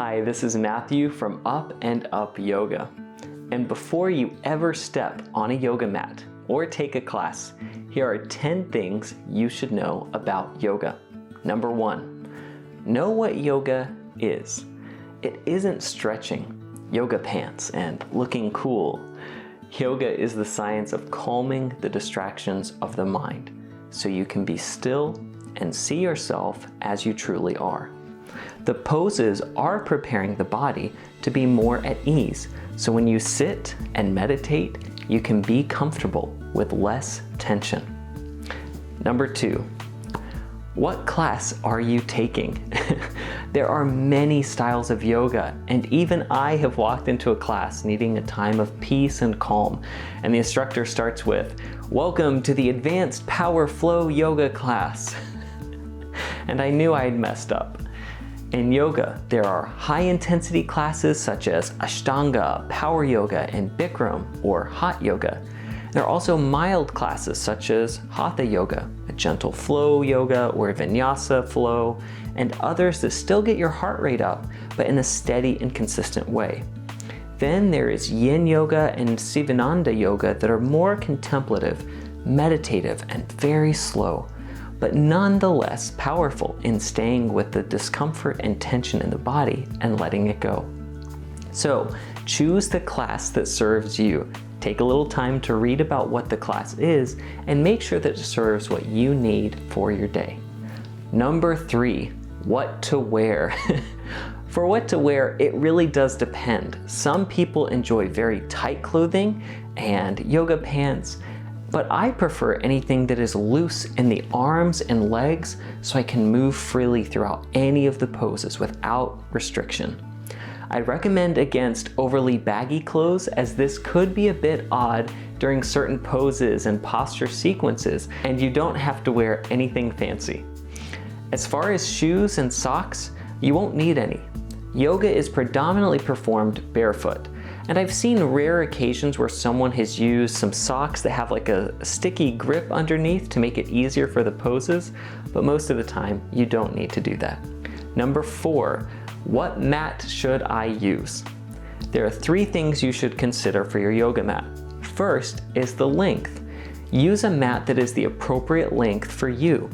Hi, this is Matthew from Up and Up Yoga. And before you ever step on a yoga mat or take a class, here are 10 things you should know about yoga. Number 1, know what yoga is. It isn't stretching, yoga pants, and looking cool. Yoga is the science of calming the distractions of the mind so you can be still and see yourself as you truly are. The poses are preparing the body to be more at ease, so when you sit and meditate, you can be comfortable with less tension. Number 2, what class are you taking? There are many styles of yoga, and even I have walked into a class needing a time of peace and calm, and the instructor starts with, "Welcome to the Advanced Power Flow Yoga class." And I knew I had messed up. In yoga, there are high-intensity classes such as Ashtanga, Power Yoga, and Bikram, or Hot Yoga. There are also mild classes such as Hatha Yoga, a gentle flow yoga, or Vinyasa flow, and others that still get your heart rate up, but in a steady and consistent way. Then there is Yin Yoga and Sivananda Yoga that are more contemplative, meditative, and very slow, but nonetheless powerful in staying with the discomfort and tension in the body and letting it go. So choose the class that serves you. Take a little time to read about what the class is and make sure that it serves what you need for your day. Number 3, what to wear. For what to wear, it really does depend. Some people enjoy very tight clothing and yoga pants, but I prefer anything that is loose in the arms and legs so I can move freely throughout any of the poses without restriction. I recommend against overly baggy clothes, as this could be a bit odd during certain poses and posture sequences, and you don't have to wear anything fancy. As far as shoes and socks, you won't need any. Yoga is predominantly performed barefoot. And I've seen rare occasions where someone has used some socks that have like a sticky grip underneath to make it easier for the poses, but most of the time you don't need to do that. Number 4, what mat should I use? There are 3 things you should consider for your yoga mat. First is the length. Use a mat that is the appropriate length for you.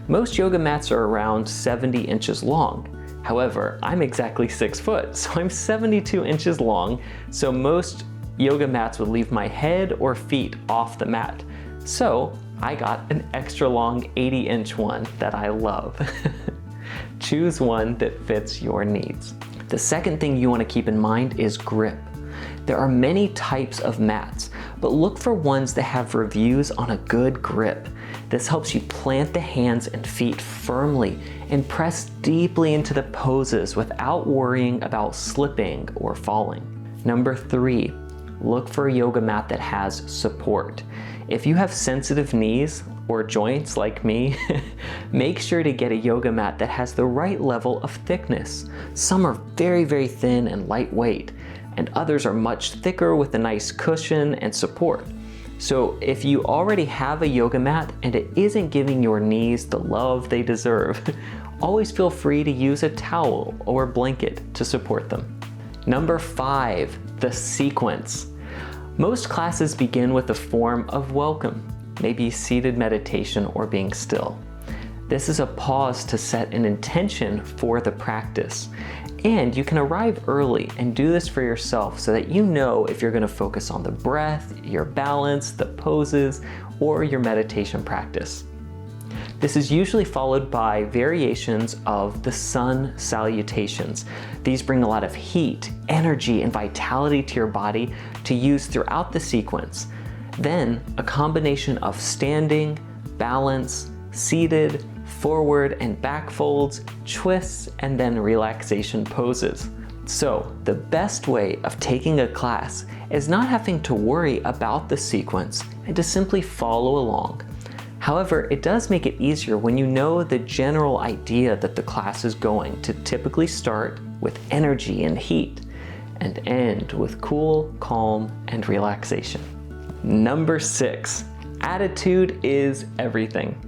Most yoga mats are around 70 inches long. However, I'm exactly 6 foot, so I'm 72 inches long, so most yoga mats would leave my head or feet off the mat. So I got an extra long 80-inch one that I love. Choose one that fits your needs. The second thing you want to keep in mind is grip. There are many types of mats, but look for ones that have reviews on a good grip. This helps you plant the hands and feet firmly and press deeply into the poses without worrying about slipping or falling. Number 3, look for a yoga mat that has support. If you have sensitive knees or joints like me, make sure to get a yoga mat that has the right level of thickness. Some are very, very thin and lightweight, and others are much thicker with a nice cushion and support. So if you already have a yoga mat and it isn't giving your knees the love they deserve, always feel free to use a towel or blanket to support them. Number 5, the sequence. Most classes begin with a form of welcome, maybe seated meditation or being still. This is a pause to set an intention for the practice. And you can arrive early and do this for yourself so that you know if you're going to focus on the breath, your balance, the poses, or your meditation practice. This is usually followed by variations of the sun salutations. These bring a lot of heat, energy, and vitality to your body to use throughout the sequence. Then a combination of standing, balance, seated, forward and back folds, twists, and then relaxation poses. So the best way of taking a class is not having to worry about the sequence and to simply follow along. However, it does make it easier when you know the general idea that the class is going to typically start with energy and heat and end with cool, calm, and relaxation. Number 6, attitude is everything.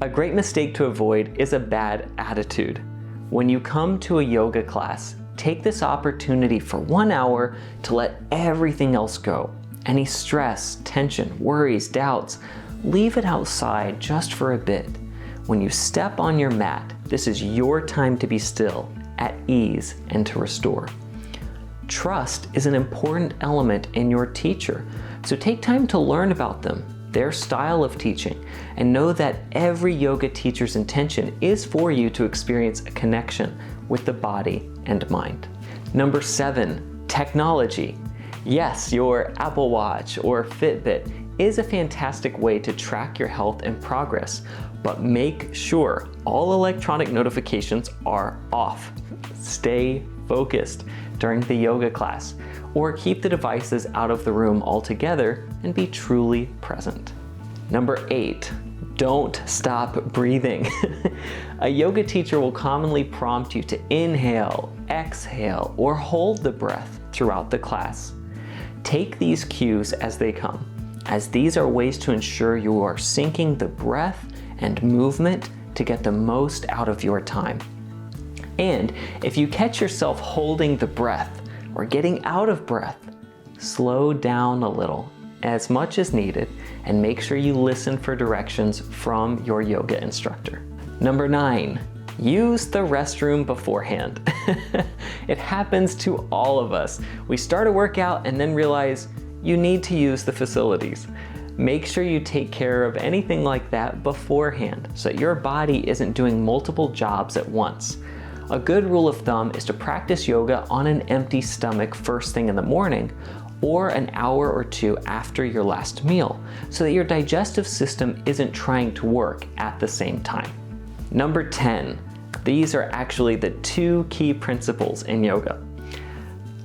A great mistake to avoid is a bad attitude. When you come to a yoga class, Take this opportunity for 1 hour to let everything else go. Any stress, tension, worries, doubts, leave it outside just for a bit. When you step on your mat, this is your time to be still, at ease, and to restore. Trust is an important element in your teacher, so take time to learn about them, their style of teaching, and know that every yoga teacher's intention is for you to experience a connection with the body and mind. Number 7, technology. Yes, your Apple Watch or Fitbit is a fantastic way to track your health and progress, but make sure all electronic notifications are off. Stay focused during the yoga class, or keep the devices out of the room altogether and be truly present. Number 8, don't stop breathing. A yoga teacher will commonly prompt you to inhale, exhale, or hold the breath throughout the class. Take these cues as they come, as these are ways to ensure you are syncing the breath and movement to get the most out of your time. And if you catch yourself holding the breath or getting out of breath, slow down a little, as much as needed, and make sure you listen for directions from your yoga instructor. Number 9, use the restroom beforehand. It happens to all of us. We start a workout and then realize you need to use the facilities. Make sure you take care of anything like that beforehand so that your body isn't doing multiple jobs at once. A good rule of thumb is to practice yoga on an empty stomach first thing in the morning, or an hour or 2 after your last meal, so that your digestive system isn't trying to work at the same time. Number 10, these are actually the 2 key principles in yoga.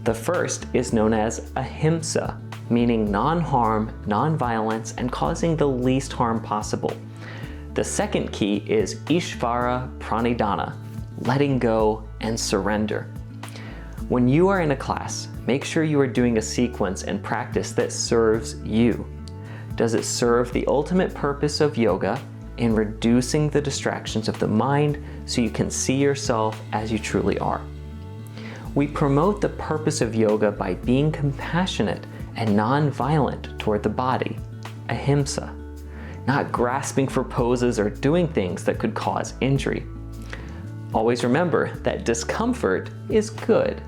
The first is known as ahimsa, meaning non-harm, non-violence, and causing the least harm possible. The second key is Ishvara Pranidana, letting go and surrender. When you are in a class, make sure you are doing a sequence and practice that serves you. Does it serve the ultimate purpose of yoga in reducing the distractions of the mind so you can see yourself as you truly are? We promote the purpose of yoga by being compassionate and non-violent toward the body, ahimsa, not grasping for poses or doing things that could cause injury. Always remember that discomfort is good,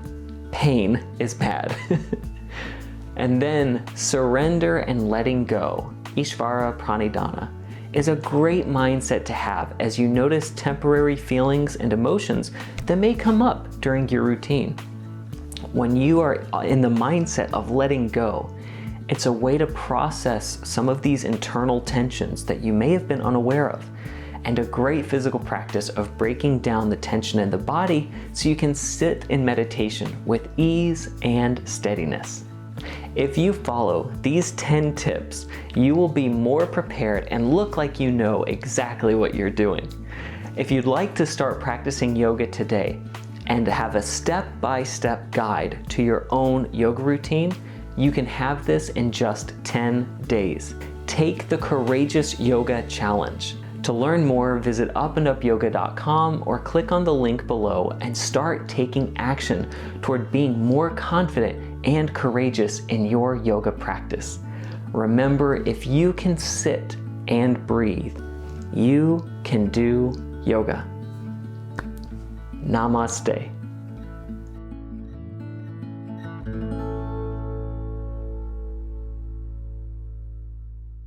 pain is bad. And then surrender and letting go, Ishvara Pranidana, is a great mindset to have as you notice temporary feelings and emotions that may come up during your routine. When you are in the mindset of letting go, it's a way to process some of these internal tensions that you may have been unaware of, and a great physical practice of breaking down the tension in the body so you can sit in meditation with ease and steadiness. If you follow these 10 tips, you will be more prepared and look like you know exactly what you're doing. If you'd like to start practicing yoga today and have a step-by-step guide to your own yoga routine, you can have this in just 10 days. Take the Courageous Yoga Challenge. To learn more, visit upandupyoga.com or click on the link below and start taking action toward being more confident and courageous in your yoga practice. Remember, if you can sit and breathe, you can do yoga. Namaste.